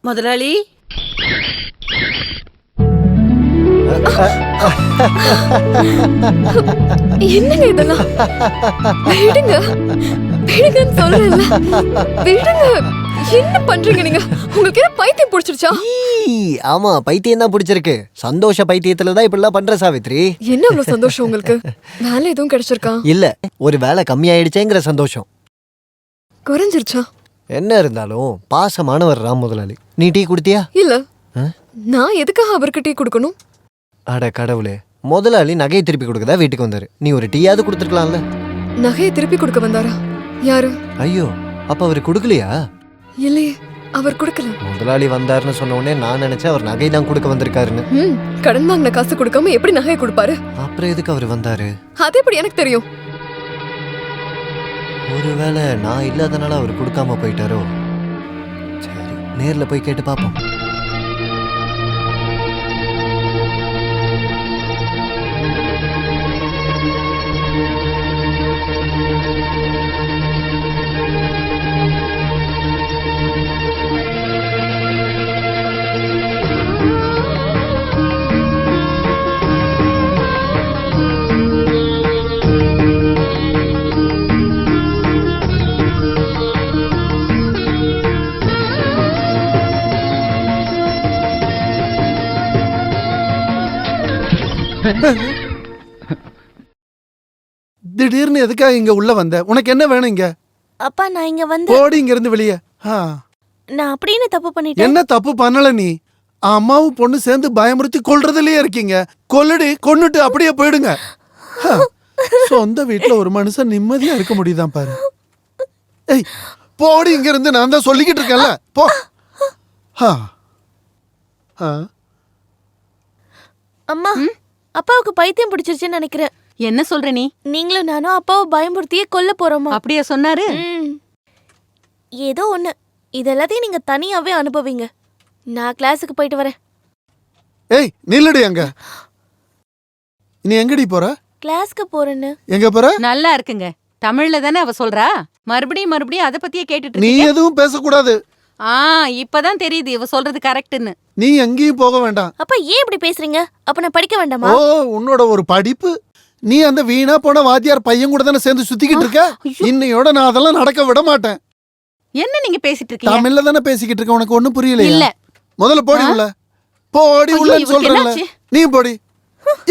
முதலாளி, என்னங்க இதெல்லாம்? விடுங்க விடுங்கன்னு சொல்றேன்ல, விடுங்க. என்ன பண்றீங்க நீங்க? உங்களுக்கு என்ன பைத்தியம் பிடிச்சிருச்சா? ஆமா, பைத்தியம் தான் பிடிச்சிருக்கு. சந்தோஷ பைத்தியத்துலதான் இப்படிலாம் பண்ற சாவித்ரி. என்ன அவ்வளவு சந்தோஷம் உங்களுக்கு? வேலை எதுவும் கிடைச்சிருக்கா? இல்ல, ஒரு வேலை கம்மியாயிடுச்சேங்கிற சந்தோஷம். குறைஞ்சிருச்சா? என்ன இருந்தாலும் பாசமானவர் ராம் முதலாளி. நீ டீ குடுத்தியா? இல்ல. நான் எதுக்காக அவருக்கு டீ கொடுக்கணும்? அட கடவுளே, முதலாளி நகையை திருப்பி கொடுக்கதா வீட்டுக்கு வந்தாரு. நீ ஒரு டீயாவது கொடுத்துருக்கலாம்ல. நகையை திருப்பி கொடுக்க வந்தாரா? யாரு? ஐயோ, அப்ப அவரு கொடுக்கலையா? இல்லையே, அவர் கொடுக்கல. முதலாளி வந்தாருன்னு சொன்ன உடனே நான் நினைச்சேன் அவர் நகை தான் கொடுக்க வந்திருக்காருன்னு. கடன் வாங்கின காசு கொடுக்காம எப்படி நகையை கொடுப்பாரு? அப்புறம் எதுக்கு அவர் வந்தாரு? அது எப்படி எனக்கு தெரியும்? ஒருவேளை நான் இல்லாதனால அவர் கொடுக்காம போயிட்டாரோ? சரி, நேர்ல போய் கேட்டு பாப்போம். திடீர்னு எதுக்காக இங்க உள்ள வந்த? உனக்கு என்ன வேணும் இங்க? அப்பா நான் இங்க வந்து போடி இங்க இருந்து வெளியே. நான் அப்படின்னு தப்பு பண்ணிட்டேன். என்ன தப்பு பண்ணல நீ? அம்மாவும் பொண்ணு சேர்ந்து பயமுறுத்தி கொல்றதுலயே இருக்கீங்க. கொல்லுடி, கொன்னுட்டு அப்படியே போயிடுங்க. சொந்த வீட்டுல ஒரு மனுஷன் நிம்மதியா இருக்க முடியுதான் பாரு. ஏய், போடி இங்க இருந்து. நான் தான் சொல்லிக்கிட்டு இருக்கேன்ல, போ. அம்மா, அப்பாவுக்கு பைத்தியம் பிடிச்சிருச்சுன்னு நினைக்கிறேன். என்ன சொல்ற நீ? நீங்களும் நானும் அப்பாவை பயமுறுத்தியே கொல்ல போறோமா? அப்படியா சொன்னாரு? ஏதோ ஒண்ணு. இதெல்லாத்தையும் நீங்க தனியாவே அனுபவிங்க. நான் கிளாஸுக்கு போயிட்டு வரேன். ஏய், நில்லுடி அங்க. நீ எங்கடி போற? கிளாஸ்க்கு போறேன்னு. எங்க போற? நல்லா இருக்குங்க. தமிழ்ல தானே அவ சொல்றா. மறுபடியும் மறுபடியும் அத பத்தியே கேட்டுட்டு நீ இருக்கீங்க. எதுவும் பேசக்கூடாது. இப்பதான் தெரியுது இவ சொல்றது கரெக்ட்னு. நீ எங்கேயும் போக வேண்டாம். அப்ப ஏன் இப்படி பேசுறீங்க? அப்ப நான் படிக்க வேண்டாமா? ஓ, உன்னோட ஒரு படிப்பு. நீ அந்த வீணா போன வாத்தியார் பையன் கூட தானே சேர்ந்து சுத்திக்கிட்டு இருக்க. இன்னையோட நான் அதெல்லாம் நடக்க விட மாட்டேன். என்ன நீங்க பேசிட்டு இருக்கீங்க? தமிழ்ல தானே பேசிக்கிட்டு இருக்க. உனக்கு ஒண்ணும் புரியலையா? இல்ல. முதல்ல போடி உள்ள. போடி உள்ளன்னு சொல்றேன்ல. என்னாச்சு? நீ போடி.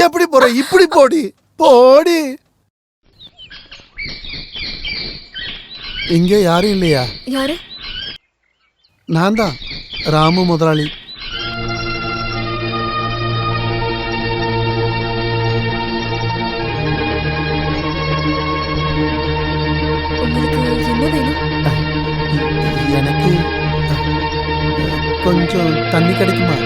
எப்படி போற? இப்படி போடி. போடி. இங்க யாரும் இல்லையா? யாரு? நான் தான், ராமு முதலாளி. உங்களுக்கு என்ன வேணும்? எனக்கு கொஞ்சம் தண்ணி கிடைக்குமா?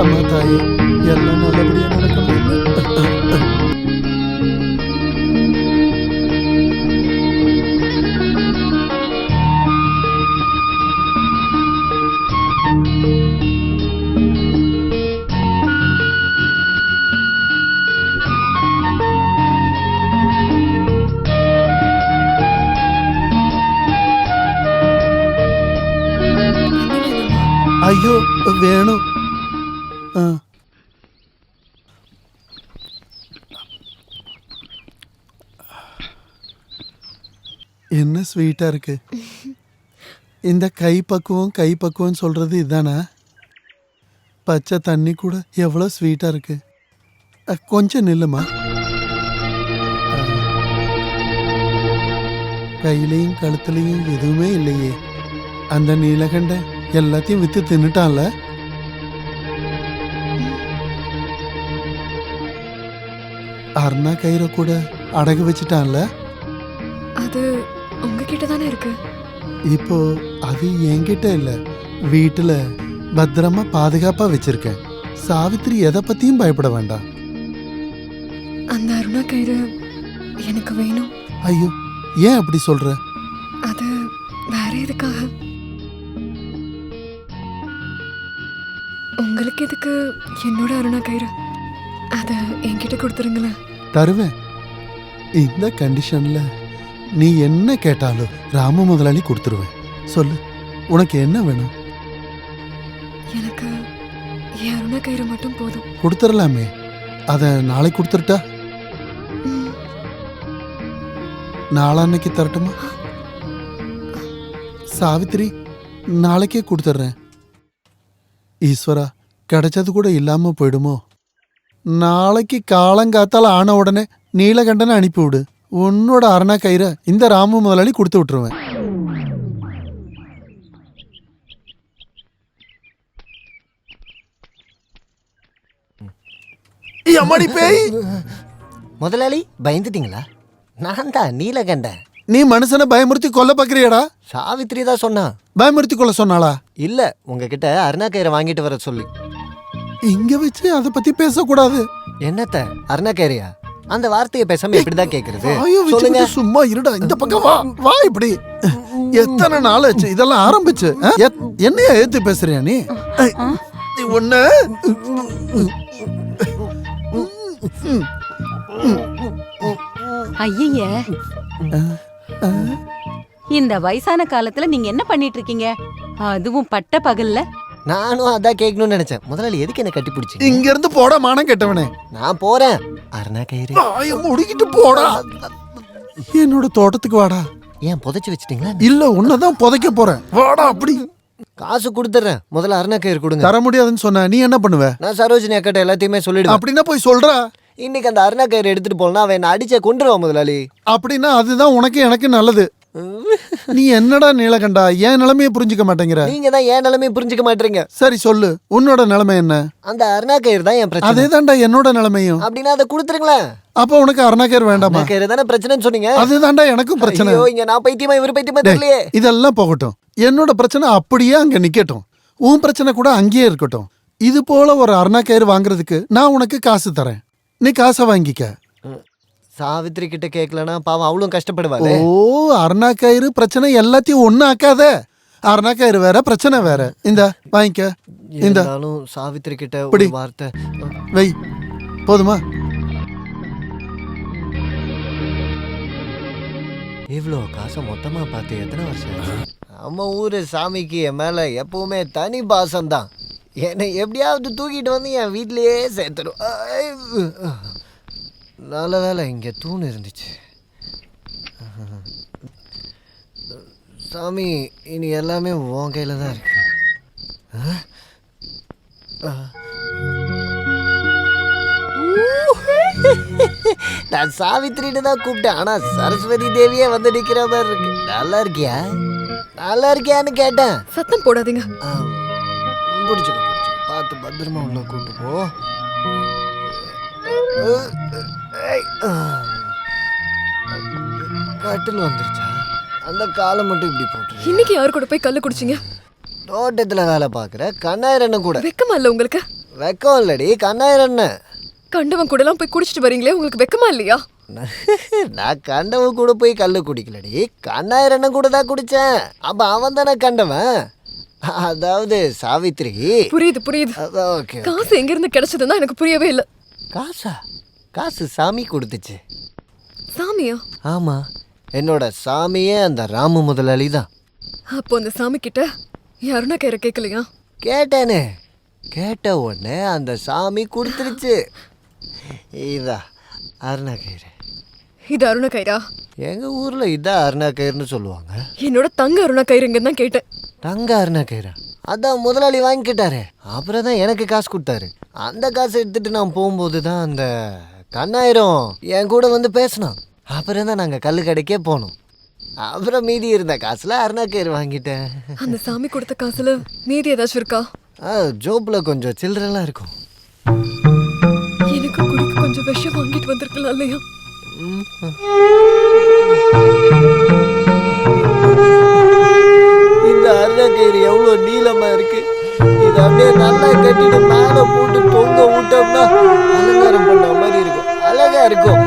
அம்மா தாயே, எல்லாம் நல்லபடியா நடக்கணும். ஐயோ, வேணும். என்ன ஸ்வீட்டா இருக்கு. இந்த கைப்பக்குவம் சொல்றது இதானா? பச்சை தண்ணி கூட எவ்வளவு ஸ்வீட்டா இருக்கு. கொஞ்சம் நில்லுமா. கையிலையும் கழுத்துலையும் எதுவுமே இல்லையே. அந்த நீலகண்ட எல்லாத்தையும் வித்து தின்னுட்டான்ல. அருணா கயிறை கூட அடகு வச்சுட்டான்ல. அது உங்ககிட்ட தானே இருக்கு. இப்போ அது என்கிட்ட இல்ல, வீட்டுல பத்திரமா பாதுகாப்பா வச்சிருக்கேன். சாவித்திரி எதை பத்தியும் பயப்பட வேண்டாம். அந்த அருணா கயிறு எனக்கு வேணும். ஐயோ, ஏன் அப்படி சொல்ற? அது வேற எதுக்காக? உங்களுக்கு எதுக்கு என்னோட அருணா கயிறு? அத என்கிட்ட கொடுத்துருங்களேன். தருவேன். இந்த கண்டிஷன்ல நீ என்ன கேட்டாலும் ராம முதலாளி கொடுத்துருவேன். சொல்லு, உனக்கு என்ன வேணும்? எனக்கு என் அருணா கயிறு மட்டும் போதும். கொடுத்துடலாமே. அத நாளைக்கு கொடுத்துருட்டா? ம், நாளான்னைக்கு தரட்டுமா? சாவித்திரி, நாளைக்கே கொடுத்துட்றேன். ஈஸ்வரா, கிடைச்சது கூட இல்லாம போயிடுமோ? நாளைக்கு காலங்காத்தால ஆன உடனே நீலகண்டனை அனுப்பிவிடு. உன்னோட அரணா கயிறை இந்த ராமு முதலாளி கொடுத்து விட்டுருவேன். அம்மாடி பேய், முதலாளி பயந்துட்டீங்களா? நான் தான் நீலகண்டன். நீ மனுஷனை பயமுறுத்தி கொல்ல பாக்குறியாடா? சாவித்திரி தான் சொன்னா. பயமுறுத்தி கொல்ல சொன்னாளா? இல்ல, உங்ககிட்ட அருணா கயிறை வாங்கிட்டு வர சொல்லி. இங்க வச்சு அதை பத்தி பேசக்கூடாது. என்னத்த அருணா கயிறையா? அந்த வார்த்தையை பேசாம எப்படிதான் கேக்குறது? வாயை சொல்லுங்க. வச்சுக்கிட்டு சும்மா இருடா. இந்த பக்கம் வா, வா. இப்படி எத்தனை நாள் ஆச்சு இதெல்லாம் ஆரம்பிச்சு? என்னையா ஏத்து பேசுறியா நீ? ஒண்ணு ஐய, இந்த வயசான காலத்துல நீங்க என்ன பண்ணிட்டு இருக்கீங்க? அதுவும் பட்ட பகல்ல. நானும் அதான் கேட்கணும்னு நினைச்சேன். முதலாளி எதுக்கு என்ன கட்டி பிடிச்சி? இங்க இருந்து போட மானம் கெட்டவனே. நான் போறேன். அருணா கயிறு வாயை முடிக்கிட்டு போடா. என்னோட தோட்டத்துக்கு வாடா. ஏன் புதைச்சு வச்சிட்டீங்களா? இல்ல, உன்னதான் புதைக்க போறேன். வாடா. அப்படி காசு கொடுத்துறேன். முதல்ல அருணா கயிறு கொடுங்க. தர முடியாதுன்னு சொன்ன நீ என்ன பண்ணுவ? நான் சரோஜினி அக்கட்ட எல்லாத்தையுமே சொல்லிடுவேன். அப்படின்னா போய் சொல்றா. இன்னைக்கு அந்த அருணா கயிறு எடுத்துட்டு போனா அவன் என்ன அடிச்சே கொண்டுருவான் முதலாளி. அப்படின்னா அதுதான் உனக்கு எனக்கு நல்லது. நீ என்னடா நீலகண்டா, என் நிலைமையை புரிஞ்சுக்க மாட்டேங்கிற? நீங்க தான் என் நிலைமையை புரிஞ்சுக்க மாட்டீங்க. சரி சொல்லு, உன்னோட நிலைமை என்ன? அந்த அருணா கயிறு தான் என் பிரச்சனை. அதே தாண்டா என்னோட நிலைமையும். அப்படின்னா அதை கொடுத்துருங்களேன். அப்ப உனக்கு அருணா கயிறு வேண்டாமா? அருணா கயிறு தானே பிரச்சனைன்னு சொன்னீங்க. அதுதான்டா எனக்கும் பிரச்சனை. ஐயோ, இங்க நான் பைத்தியமா இவரு பைத்தியமா டேய், தெரியலையே. இதெல்லாம் போகட்டும். என்னோட பிரச்சனை அப்படியே அங்க நிக்கட்டும். உன் பிரச்சனை கூட அங்கேயே இருக்கட்டும். இது போல ஒரு அருணா கயிறு வாங்குறதுக்கு நான் உனக்கு காசு தரேன். நீ காசை வாங்கிக்க. சாவித்திரி கிட்ட கேட்கலன்னா பாவம் அவளும் கஷ்டப்படுவாள். ஓ, அருணா கயிறு பிரச்சனை எல்லாத்தையும் ஒண்ணு ஆக்காத. அருணா கயிறு வேற, பிரச்சனை வேற. இந்த வாங்கிக்க. இந்த இருந்தாலும் சாவித்திரி கிட்ட பிடி. ஒரு வார்த்தை. வை. போதுமா? இவ்வளோ காசை மொத்தமா பார்த்து எத்தனை வருஷம் ஆச்சு? நம்ம ஊரு சாமிக்கு என் மேல எப்பவுமே தனி பாசம்தான். என்னை எப்படியாவது தூக்கிட்டு வந்து என் வீட்லயே சேர்த்துடும். நல்ல வேலை இங்கே தூண் இருந்துச்சு. சாமி, இனி எல்லாமே உன் கையில் தான் இருக்கு. நான் சாவித்திரின்னு தான் கூப்பிட்டேன். ஆனா சரஸ்வதி தேவியே வந்து நிக்கிற மாதிரி இருக்கு. நல்லா இருக்கியா? நல்லா இருக்கியான்னு கேட்டேன். சத்தம் போடாதீங்க. பிடிச்சிக்க பார்த்து பத்திரமா உள்ள கூப்பிட்டு போ. கட்டில் வந்துருச்சா? அந்த காலை மட்டும் இப்படி போட்டு. இன்னைக்கு யாரு கூட போய் கல்லு குடிச்சீங்க? தோட்டத்துல வேலை பார்க்குற கண்ணாயிரண்ண கூட. வெக்கமா இல்ல உங்களுக்கு? வெக்கம் இல்லடி, கண்ணாயிரண்ண. கண்டவன் கூட எல்லாம் போய் குடிச்சிட்டு வரீங்களே, உங்களுக்கு வெக்கமா இல்லையா? நான் கண்டவன் கூட போய் கல்லு குடிக்கலடி, கண்ணாயிரண்ண கூட தான் குடிச்சேன். அப்ப அவன் தானே கண்டவன். அதாவது சாவித்திரி. புரியுது புரியுது. ஓகே. காசு எங்க இருந்து கிடைச்சதுன்னா எனக்கு புரியவே இல்ல. காசா? காசு சாமி கொடுத்துச்சு. சாமியா? ஆமா, என்னோட சாமியே அந்த ராமு முதலாளி தான். அப்போ அந்த சாமி கிட்ட யாருன்னா கயிறை கேட்கலையா? கேட்டேனே. கேட்ட உடனே அந்த சாமி கொடுத்துருச்சு. இதா அருணா கயிறு. இது அருணா கயிறா? எங்க ஊர்ல இதான் அருணா கயிறுன்னு சொல்லுவாங்க. என்னோட தங்க அருணா கயிறுங்கன்னு தான் கேட்டேன். தங்க அருணா கயிறா? அதான் முதலாளி வாங்கிக்கிட்டாரு. அப்புறம் தான் எனக்கு காசு கொடுத்தாரு. அந்த காசை எடுத்துட்டு நான் போகும்போது தான் அந்த கண்ணாயிரம் என் கூட வந்து பேசினான். அப்புறம் தான் நாங்கள் கல்லு கடைக்கே போனோம். அப்புறம் மீதி இருந்த காசுல அருணா கயிறு வாங்கிட்டேன். அந்த சாமி கொடுத்த காசுல மீதி ஏதாச்சும் இருக்கா? ஜோப்ல கொஞ்சம் சில்லறெல்லாம் இருக்கும். எனக்கு குடிக்க கொஞ்சம் விஷம் வாங்கிட்டு வந்திருக்கலாம் இல்லையா? இந்த அருணா கயிறு எவ்வளோ நீளமா இருக்கு. இதை அப்படியே நல்லா கட்டிட்டு மேலே போட்டு தொங்க விட்டோம்னா அலங்காரம் பண்ண மாதிரி இருக்கும். அழகா இருக்கும்.